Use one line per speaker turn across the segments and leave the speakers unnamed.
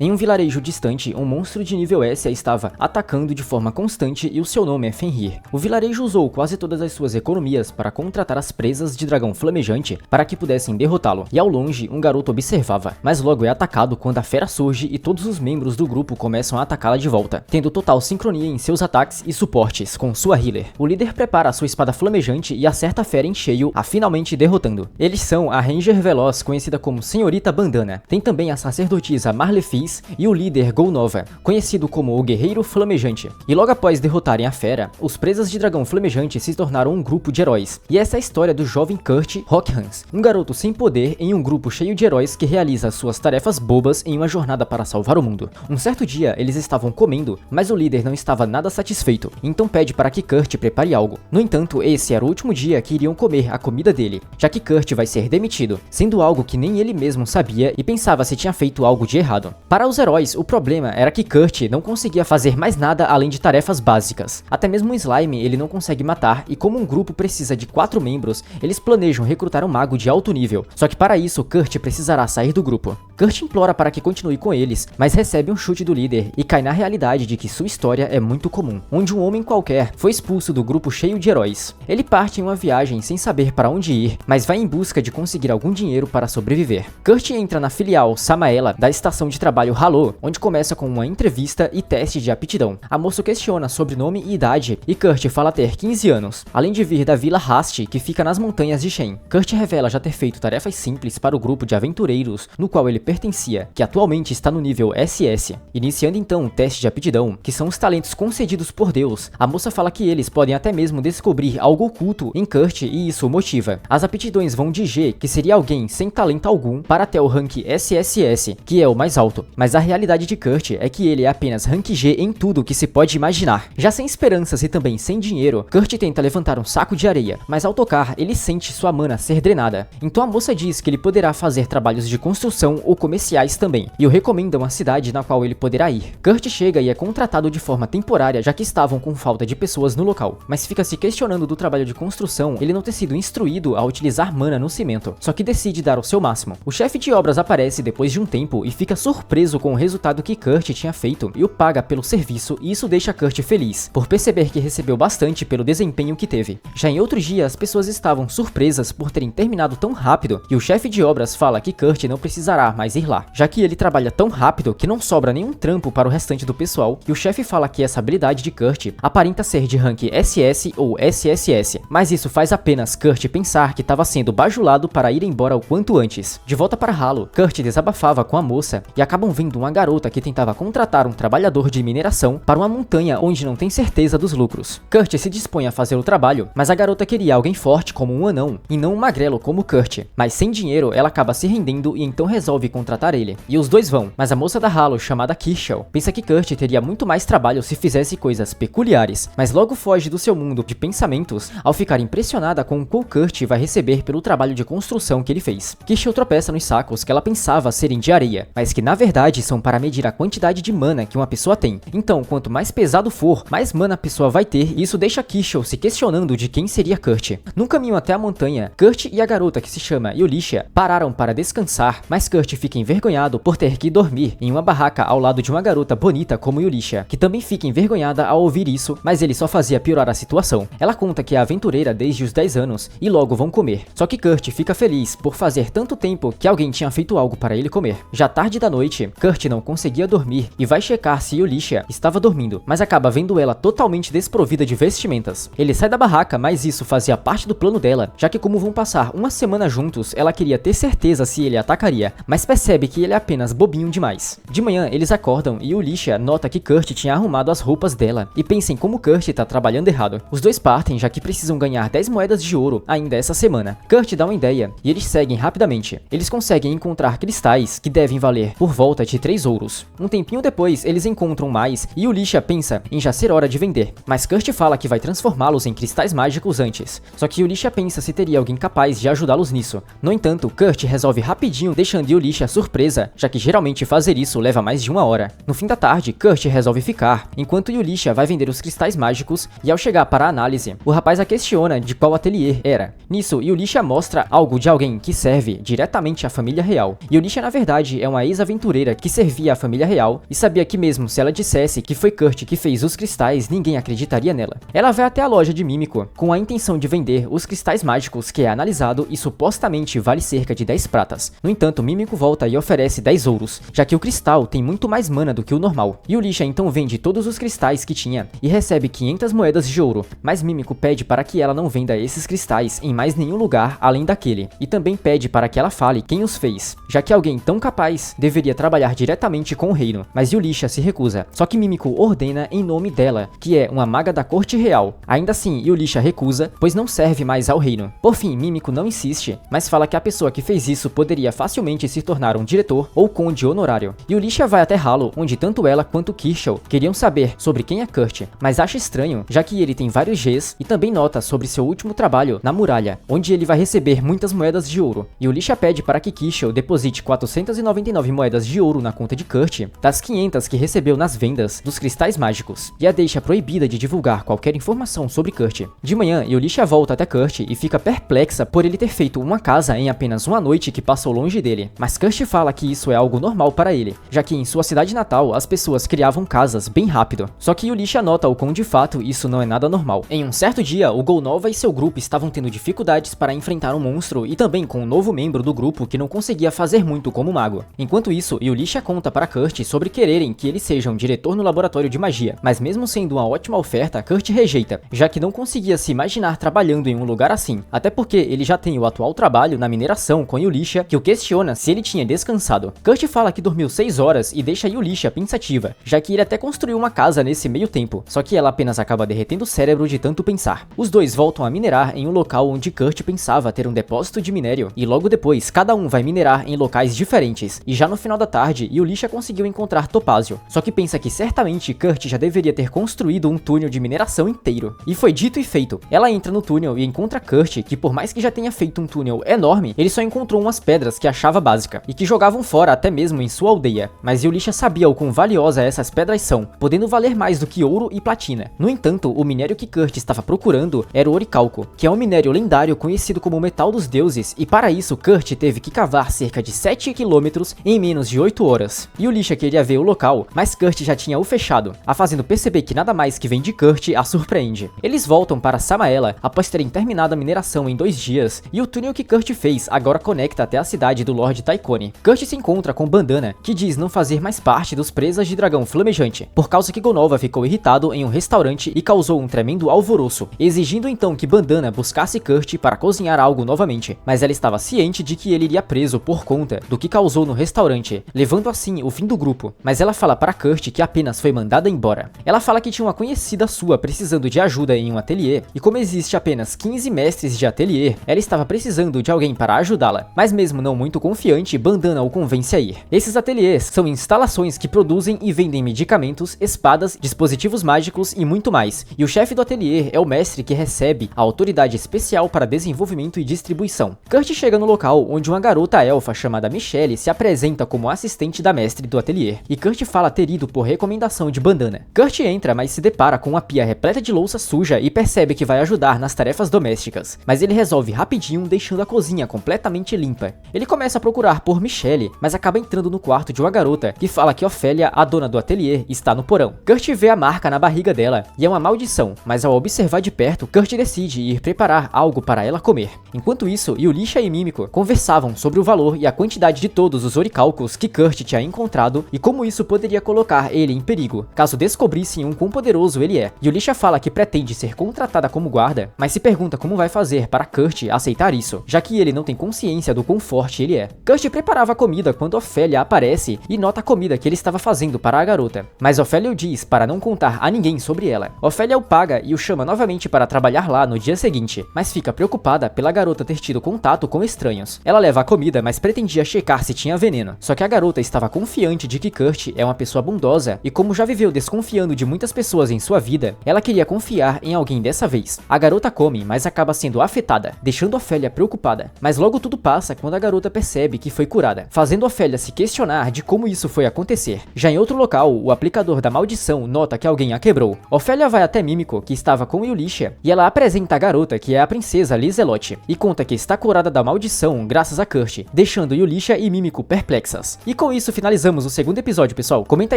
Em um vilarejo distante, um monstro de nível S estava atacando de forma constante e o seu nome é Fenrir. O vilarejo usou quase todas as suas economias para contratar as presas de dragão flamejante para que pudessem derrotá-lo, e ao longe um garoto observava, mas logo é atacado quando a fera surge e todos os membros do grupo começam a atacá-la de volta, tendo total sincronia em seus ataques e suportes com sua healer. O líder prepara a sua espada flamejante e acerta a fera em cheio, a finalmente derrotando. Eles são a Ranger Veloz, conhecida como Senhorita Bandana. Tem também a sacerdotisa Marlefis e o líder Golnova, conhecido como o Guerreiro Flamejante. E logo após derrotarem a fera, os presas de dragão flamejante se tornaram um grupo de heróis. E essa é a história do jovem Kurt Rockhans, um garoto sem poder em um grupo cheio de heróis que realiza suas tarefas bobas em uma jornada para salvar o mundo. Um certo dia, eles estavam comendo, mas o líder não estava nada satisfeito, então pede para que Kurt prepare algo. No entanto, esse era o último dia que iriam comer a comida dele, já que Kurt vai ser demitido, sendo algo que nem ele mesmo sabia e pensava se tinha feito algo de errado. Para os heróis, o problema era que Kurt não conseguia fazer mais nada além de tarefas básicas. Até mesmo um slime ele não consegue matar, e como um grupo precisa de 4 membros, eles planejam recrutar um mago de alto nível. Só que para isso, Kurt precisará sair do grupo. Kurt implora para que continue com eles, mas recebe um chute do líder e cai na realidade de que sua história é muito comum, onde um homem qualquer foi expulso do grupo cheio de heróis. Ele parte em uma viagem sem saber para onde ir, mas vai em busca de conseguir algum dinheiro para sobreviver. Kurt entra na filial Samaela da estação de trabalho Halo, onde começa com uma entrevista e teste de aptidão. A moça questiona sobre nome e idade, e Kurt fala ter 15 anos, além de vir da vila Rast, que fica nas montanhas de Shen. Kurt revela já ter feito tarefas simples para o grupo de aventureiros no qual ele pertencia, que atualmente está no nível SS. Iniciando então o teste de aptidão, que são os talentos concedidos por Deus, a moça fala que eles podem até mesmo descobrir algo oculto em Kurt e isso o motiva. As aptidões vão de G, que seria alguém sem talento algum, para até o rank SSS, que é o mais alto, mas a realidade de Kurt é que ele é apenas rank G em tudo que se pode imaginar. Já sem esperanças e também sem dinheiro, Kurt tenta levantar um saco de areia, mas ao tocar, ele sente sua mana ser drenada. Então a moça diz que ele poderá fazer trabalhos de construção ou comerciais também, e o recomenda uma cidade na qual ele poderá ir. Kurt chega e é contratado de forma temporária, já que estavam com falta de pessoas no local, mas fica se questionando do trabalho de construção, ele não ter sido instruído a utilizar mana no cimento, só que decide dar o seu máximo. O chefe de obras aparece depois de um tempo e fica surpreso com o resultado que Kurt tinha feito e o paga pelo serviço, e isso deixa Kurt feliz, por perceber que recebeu bastante pelo desempenho que teve. Já em outro dia, as pessoas estavam surpresas por terem terminado tão rápido, e o chefe de obras fala que Kurt não precisará mais ir lá, já que ele trabalha tão rápido que não sobra nenhum trampo para o restante do pessoal, e o chefe fala que essa habilidade de Kurt aparenta ser de rank SS ou SSS, mas isso faz apenas Kurt pensar que estava sendo bajulado para ir embora o quanto antes. De volta para Halo, Kurt desabafava com a moça e acabam vendo uma garota que tentava contratar um trabalhador de mineração para uma montanha onde não tem certeza dos lucros. Kurt se dispõe a fazer o trabalho, mas a garota queria alguém forte como um anão e não um magrelo como Kurt. Mas sem dinheiro, ela acaba se rendendo e então resolve contratar ele. E os dois vão, mas a moça da Halo, chamada Kishel, pensa que Kurt teria muito mais trabalho se fizesse coisas peculiares, mas logo foge do seu mundo de pensamentos ao ficar impressionada com o que Kurt vai receber pelo trabalho de construção que ele fez. Kishel tropeça nos sacos que ela pensava serem de areia, mas que na verdade são para medir a quantidade de mana que uma pessoa tem. Então, quanto mais pesado for, mais mana a pessoa vai ter, e isso deixa Kishel se questionando de quem seria Kurt. No caminho até a montanha, Kurt e a garota que se chama Yulisha pararam para descansar, mas Kurt fica envergonhado por ter que dormir em uma barraca ao lado de uma garota bonita como Yulisha, que também fica envergonhada ao ouvir isso, mas ele só fazia piorar a situação. Ela conta que é aventureira desde os 10 anos e logo vão comer. Só que Kurt fica feliz por fazer tanto tempo que alguém tinha feito algo para ele comer. Já tarde da noite, Kurt não conseguia dormir e vai checar se Yulisha estava dormindo, mas acaba vendo ela totalmente desprovida de vestimentas. Ele sai da barraca, mas isso fazia parte do plano dela, já que como vão passar uma semana juntos, ela queria ter certeza se ele atacaria, mas percebe que ele é apenas bobinho demais. De manhã, eles acordam e Yulisha nota que Kurt tinha arrumado as roupas dela e pensa em como Kurt tá trabalhando errado. Os dois partem, já que precisam ganhar 10 moedas de ouro ainda essa semana. Kurt dá uma ideia e eles seguem rapidamente. Eles conseguem encontrar cristais que devem valer por volta de 3 ouros. Um tempinho depois, eles encontram mais e Yulisha pensa em já ser hora de vender, mas Kurt fala que vai transformá-los em cristais mágicos antes. Só que Yulisha pensa se teria alguém capaz de ajudá-los nisso. No entanto, Kurt resolve rapidinho, deixando Yulisha surpresa, já que geralmente fazer isso leva mais de 1 hora. No fim da tarde, Kurt resolve ficar, enquanto Yulisha vai vender os cristais mágicos, e ao chegar para a análise, o rapaz a questiona de qual ateliê era. Nisso, Yulisha mostra algo de alguém que serve diretamente à família real. Yulisha na verdade é uma ex-aventureira freira que servia à família real e sabia que mesmo se ela dissesse que foi Kurt que fez os cristais, ninguém acreditaria nela. Ela vai até a loja de Mímico com a intenção de vender os cristais mágicos que é analisado e supostamente vale cerca de 10 pratas. No entanto, Mímico volta e oferece 10 ouros, já que o cristal tem muito mais mana do que o normal. Yulisha então vende todos os cristais que tinha e recebe 500 moedas de ouro, mas Mímico pede para que ela não venda esses cristais em mais nenhum lugar além daquele, e também pede para que ela fale quem os fez, já que alguém tão capaz deveria trabalhar diretamente com o reino, mas Yulisha se recusa. Só que Mímico ordena em nome dela, que é uma maga da corte real. Ainda assim, Yulisha recusa, pois não serve mais ao reino. Por fim, Mímico não insiste, mas fala que a pessoa que fez isso poderia facilmente se tornar um diretor ou conde honorário. Yulisha vai até Halo, onde tanto ela quanto Kirschel queriam saber sobre quem é Kurt, mas acha estranho, já que ele tem vários Gs e também nota sobre seu último trabalho na muralha, onde ele vai receber muitas moedas de ouro. Yulisha pede para que Kirschel deposite 499 moedas de ouro na conta de Kurt, das 500 que recebeu nas vendas dos cristais mágicos, e a deixa proibida de divulgar qualquer informação sobre Kurt. De manhã, Yulisha volta até Kurt e fica perplexa por ele ter feito uma casa em apenas uma noite que passou longe dele, mas Kurt fala que isso é algo normal para ele, já que em sua cidade natal as pessoas criavam casas bem rápido. Só que Yulisha nota o quão de fato isso não é nada normal. Em um certo dia, o Golnova e seu grupo estavam tendo dificuldades para enfrentar um monstro e também com um novo membro do grupo que não conseguia fazer muito como mago. Enquanto isso, Yulisha conta para Kurt sobre quererem que ele seja um diretor no laboratório de magia, mas mesmo sendo uma ótima oferta, Kurt rejeita, já que não conseguia se imaginar trabalhando em um lugar assim, até porque ele já tem o atual trabalho na mineração com Yulisha, que o questiona se ele tinha descansado. Kurt fala que dormiu 6 horas e deixa Yulisha pensativa, já que ele até construiu uma casa nesse meio tempo, só que ela apenas acaba derretendo o cérebro de tanto pensar. Os dois voltam a minerar em um local onde Kurt pensava ter um depósito de minério, e logo depois cada um vai minerar em locais diferentes, e já no final da tarde Yulisha conseguiu encontrar Topázio, só que pensa que certamente Kurt já deveria ter construído um túnel de mineração inteiro. E foi dito e feito. Ela entra no túnel e encontra Kurt, que por mais que já tenha feito um túnel enorme, ele só encontrou umas pedras que achava básica, e que jogavam fora até mesmo em sua aldeia. Mas Yulisha sabia o quão valiosa essas pedras são, podendo valer mais do que ouro e platina. No entanto, o minério que Kurt estava procurando era o oricalco, que é um minério lendário conhecido como metal dos deuses, e para isso Kurt teve que cavar cerca de 7 quilômetros em menos de 8 horas. Yulisha queria ver o local, mas Kurt já tinha o fechado, a fazendo perceber que nada mais que vem de Kurt a surpreende. Eles voltam para Samaela após terem terminado a mineração em 2 dias, e o túnel que Kurt fez agora conecta até a cidade do Lord Taikone. Kurt se encontra com Bandana, que diz não fazer mais parte dos presas de dragão flamejante, por causa que Golnova ficou irritado em um restaurante e causou um tremendo alvoroço, exigindo então que Bandana buscasse Kurt para cozinhar algo novamente, mas ela estava ciente de que ele iria preso por conta do que causou no restaurante, levando assim o fim do grupo, mas ela fala para Kurt que apenas foi mandada embora. Ela fala que tinha uma conhecida sua precisando de ajuda em um ateliê, e como existe apenas 15 mestres de ateliê, ela estava precisando de alguém para ajudá-la, mas mesmo não muito confiante, Bandana o convence a ir. Esses ateliês são instalações que produzem e vendem medicamentos, espadas, dispositivos mágicos e muito mais, e o chefe do ateliê é o mestre que recebe a autoridade especial para desenvolvimento e distribuição. Kurt chega no local onde uma garota elfa chamada Michelle se apresenta como assistente da mestre do ateliê, e Kurt fala ter ido por recomendação de Bandana. Kurt entra, mas se depara com uma pia repleta de louça suja e percebe que vai ajudar nas tarefas domésticas, mas ele resolve rapidinho deixando a cozinha completamente limpa. Ele começa a procurar por Michelle, mas acaba entrando no quarto de uma garota que fala que Ofélia, a dona do ateliê, está no porão. Kurt vê a marca na barriga dela e é uma maldição, mas ao observar de perto, Kurt decide ir preparar algo para ela comer. Enquanto isso, Yulisha e Mímico conversavam sobre o valor e a quantidade de todos os oricalcos que Kurt tinha encontrado e como isso poderia colocar ele em perigo, caso descobrissem quão poderoso ele é. Yulisha fala que pretende ser contratada como guarda, mas se pergunta como vai fazer para Kurt aceitar isso, já que ele não tem consciência do quão forte ele é. Kurt preparava a comida quando Ofélia aparece e nota a comida que ele estava fazendo para a garota, mas Ofélia o diz para não contar a ninguém sobre ela. Ofélia o paga e o chama novamente para trabalhar lá no dia seguinte, mas fica preocupada pela garota ter tido contato com estranhos. Ela leva a comida, mas pretendia checar se tinha veneno, só que a garota estava confiante de que Kurt é uma pessoa bondosa e como já viveu desconfiando de muitas pessoas em sua vida, ela queria confiar em alguém dessa vez. A garota come, mas acaba sendo afetada, deixando Ofélia preocupada, mas logo tudo passa quando a garota percebe que foi curada, fazendo Ofélia se questionar de como isso foi acontecer. Já em outro local, o aplicador da maldição nota que alguém a quebrou. Ofélia vai até Mímico, que estava com Yulisha, e ela apresenta a garota, que é a princesa Lizelotte, e conta que está curada da maldição graças a Kurt, deixando Yulisha e Mímico perplexas. E E com isso finalizamos o segundo episódio, pessoal. Comenta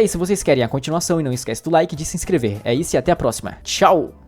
aí se vocês querem a continuação e não esquece do like e de se inscrever. É isso e até a próxima. Tchau!